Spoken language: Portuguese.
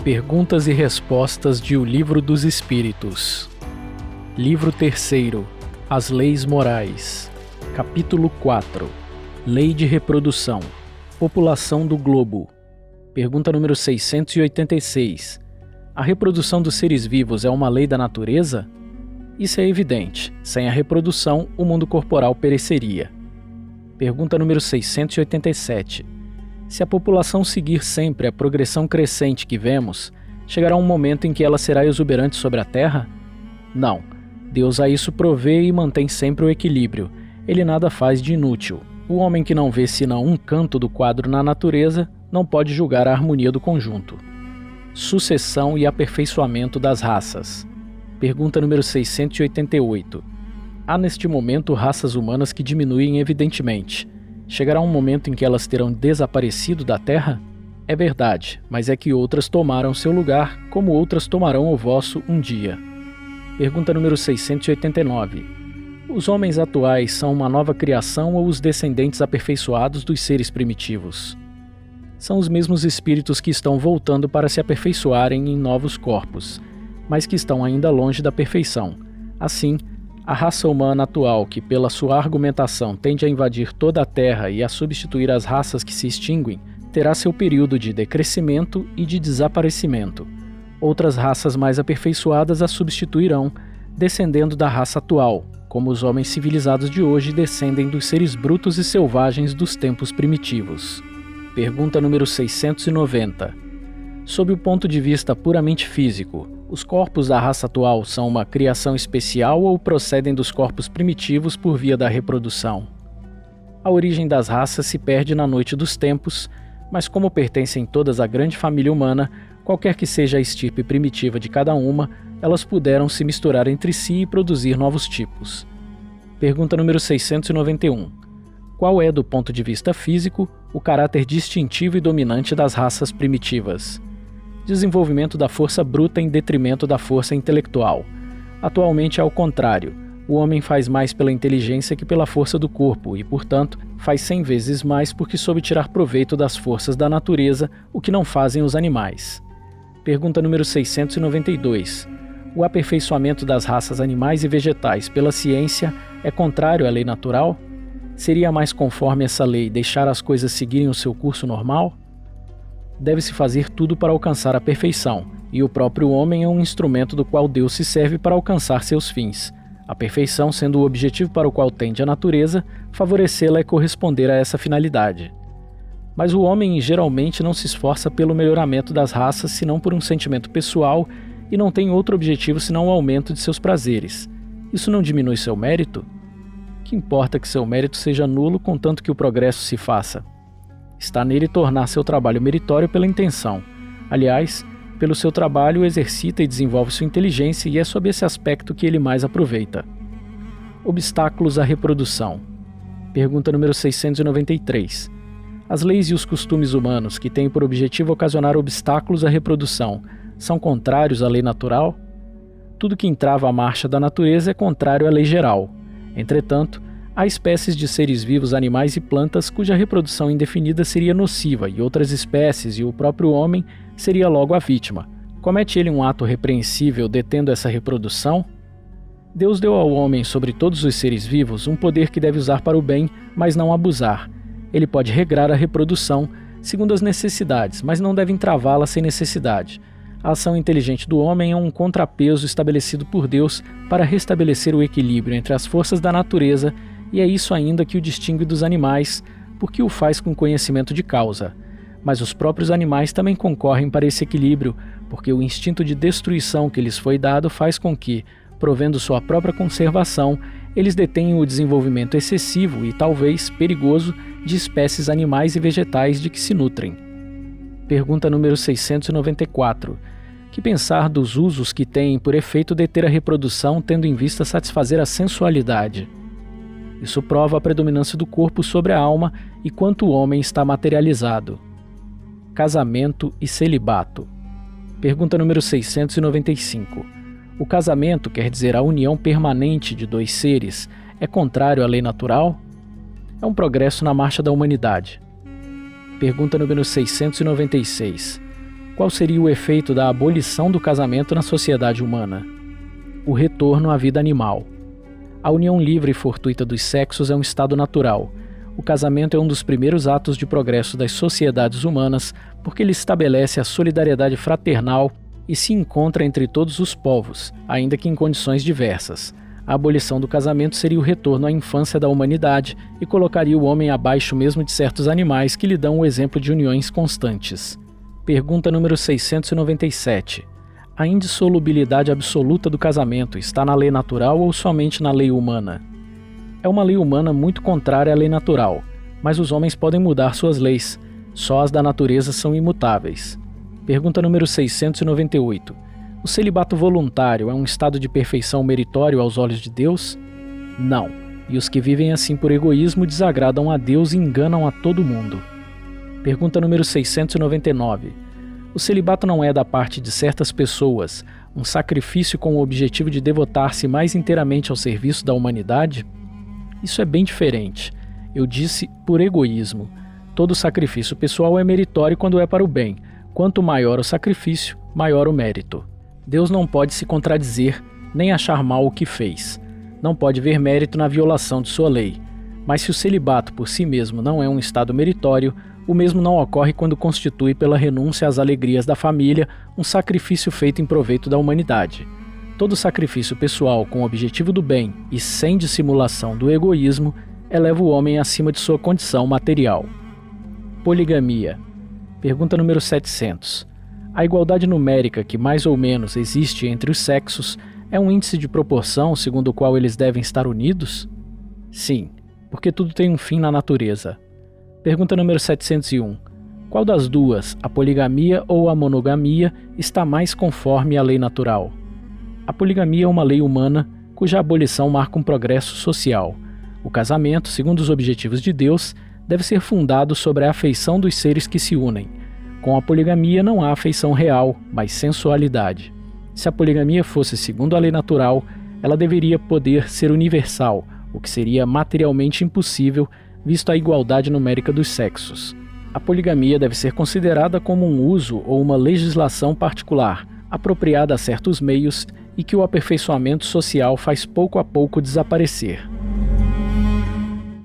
Perguntas e respostas de O Livro dos Espíritos. Livro 3º. As Leis Morais. Capítulo 4. Lei de Reprodução. População do Globo. Pergunta número 686. A reprodução dos seres vivos é uma lei da natureza? Isso é evidente. Sem a reprodução, o mundo corporal pereceria. Pergunta número 687. Se a população seguir sempre a progressão crescente que vemos, chegará um momento em que ela será exuberante sobre a Terra? Não. Deus a isso provê e mantém sempre o equilíbrio. Ele nada faz de inútil. O homem que não vê senão um canto do quadro na natureza não pode julgar a harmonia do conjunto. Sucessão e aperfeiçoamento das raças. Pergunta número 688. Há neste momento raças humanas que diminuem evidentemente. Chegará um momento em que elas terão desaparecido da Terra? É verdade, mas é que outras tomaram seu lugar, como outras tomarão o vosso um dia. Pergunta número 689. Os homens atuais são uma nova criação ou os descendentes aperfeiçoados dos seres primitivos? São os mesmos espíritos que estão voltando para se aperfeiçoarem em novos corpos, mas que estão ainda longe da perfeição. Assim, a raça humana atual, que pela sua argumentação tende a invadir toda a Terra e a substituir as raças que se extinguem, terá seu período de decrescimento e de desaparecimento. Outras raças mais aperfeiçoadas a substituirão, descendendo da raça atual, como os homens civilizados de hoje descendem dos seres brutos e selvagens dos tempos primitivos. Pergunta número 690. Sob o ponto de vista puramente físico, os corpos da raça atual são uma criação especial ou procedem dos corpos primitivos por via da reprodução? A origem das raças se perde na noite dos tempos, mas como pertencem todas à grande família humana, qualquer que seja a estirpe primitiva de cada uma, elas puderam se misturar entre si e produzir novos tipos. Pergunta número 691. Qual é, do ponto de vista físico, o caráter distintivo e dominante das raças primitivas? Desenvolvimento da força bruta em detrimento da força intelectual. Atualmente é ao contrário. O homem faz mais pela inteligência que pela força do corpo e, portanto, faz 100 vezes mais porque soube tirar proveito das forças da natureza, o que não fazem os animais. Pergunta número 692. O aperfeiçoamento das raças animais e vegetais pela ciência é contrário à lei natural? Seria mais conforme essa lei deixar as coisas seguirem o seu curso normal? Deve-se fazer tudo para alcançar a perfeição, e o próprio homem é um instrumento do qual Deus se serve para alcançar seus fins. A perfeição sendo o objetivo para o qual tende a natureza, favorecê-la é corresponder a essa finalidade. Mas o homem geralmente não se esforça pelo melhoramento das raças senão por um sentimento pessoal e não tem outro objetivo senão o aumento de seus prazeres. Isso não diminui seu mérito? Que importa que seu mérito seja nulo contanto que o progresso se faça? Está nele tornar seu trabalho meritório pela intenção. Aliás, pelo seu trabalho exercita e desenvolve sua inteligência e é sob esse aspecto que ele mais aproveita. Obstáculos à reprodução. Pergunta número 693. As leis e os costumes humanos que têm por objetivo ocasionar obstáculos à reprodução são contrários à lei natural? Tudo que entrava a marcha da natureza é contrário à lei geral. Entretanto, há espécies de seres vivos, animais e plantas cuja reprodução indefinida seria nociva e outras espécies e o próprio homem seria logo a vítima. Comete ele um ato repreensível detendo essa reprodução? Deus deu ao homem sobre todos os seres vivos um poder que deve usar para o bem, mas não abusar. Ele pode regrar a reprodução segundo as necessidades, mas não deve entravá-la sem necessidade. A ação inteligente do homem é um contrapeso estabelecido por Deus para restabelecer o equilíbrio entre as forças da natureza e é isso ainda que o distingue dos animais, porque o faz com conhecimento de causa. Mas os próprios animais também concorrem para esse equilíbrio, porque o instinto de destruição que lhes foi dado faz com que, provendo sua própria conservação, eles detenham o desenvolvimento excessivo e talvez perigoso de espécies animais e vegetais de que se nutrem. Pergunta número 694. Que pensar dos usos que têm por efeito deter a reprodução tendo em vista satisfazer a sensualidade? Isso prova a predominância do corpo sobre a alma e quanto o homem está materializado. Casamento e celibato. Pergunta número 695. O casamento, quer dizer a união permanente de dois seres, é contrário à lei natural? É um progresso na marcha da humanidade. Pergunta número 696. Qual seria o efeito da abolição do casamento na sociedade humana? O retorno à vida animal. A união livre e fortuita dos sexos é um estado natural. O casamento é um dos primeiros atos de progresso das sociedades humanas porque ele estabelece a solidariedade fraternal e se encontra entre todos os povos, ainda que em condições diversas. A abolição do casamento seria o retorno à infância da humanidade e colocaria o homem abaixo mesmo de certos animais que lhe dão o exemplo de uniões constantes. Pergunta número 697. A indissolubilidade absoluta do casamento está na lei natural ou somente na lei humana? É uma lei humana muito contrária à lei natural, mas os homens podem mudar suas leis. Só as da natureza são imutáveis. Pergunta número 698. O celibato voluntário é um estado de perfeição meritório aos olhos de Deus? Não. E os que vivem assim por egoísmo desagradam a Deus e enganam a todo mundo. Pergunta número 699. O celibato não é, da parte de certas pessoas, um sacrifício com o objetivo de devotar-se mais inteiramente ao serviço da humanidade? Isso é bem diferente. Eu disse por egoísmo. Todo sacrifício pessoal é meritório quando é para o bem. Quanto maior o sacrifício, maior o mérito. Deus não pode se contradizer, nem achar mal o que fez. Não pode ver mérito na violação de sua lei. Mas se o celibato por si mesmo não é um estado meritório, o mesmo não ocorre quando constitui pela renúncia às alegrias da família um sacrifício feito em proveito da humanidade. Todo sacrifício pessoal com o objetivo do bem e sem dissimulação do egoísmo eleva o homem acima de sua condição material. Poligamia. Pergunta número 700. A igualdade numérica que mais ou menos existe entre os sexos é um índice de proporção segundo o qual eles devem estar unidos? Sim, porque tudo tem um fim na natureza. Pergunta número 701. Qual das duas, a poligamia ou a monogamia, está mais conforme à lei natural? A poligamia é uma lei humana cuja abolição marca um progresso social. O casamento, segundo os objetivos de Deus, deve ser fundado sobre a afeição dos seres que se unem. Com a poligamia não há afeição real, mas sensualidade. Se a poligamia fosse segundo a lei natural, ela deveria poder ser universal, o que seria materialmente impossível, visto a igualdade numérica dos sexos. A poligamia deve ser considerada como um uso ou uma legislação particular, apropriada a certos meios e que o aperfeiçoamento social faz pouco a pouco desaparecer.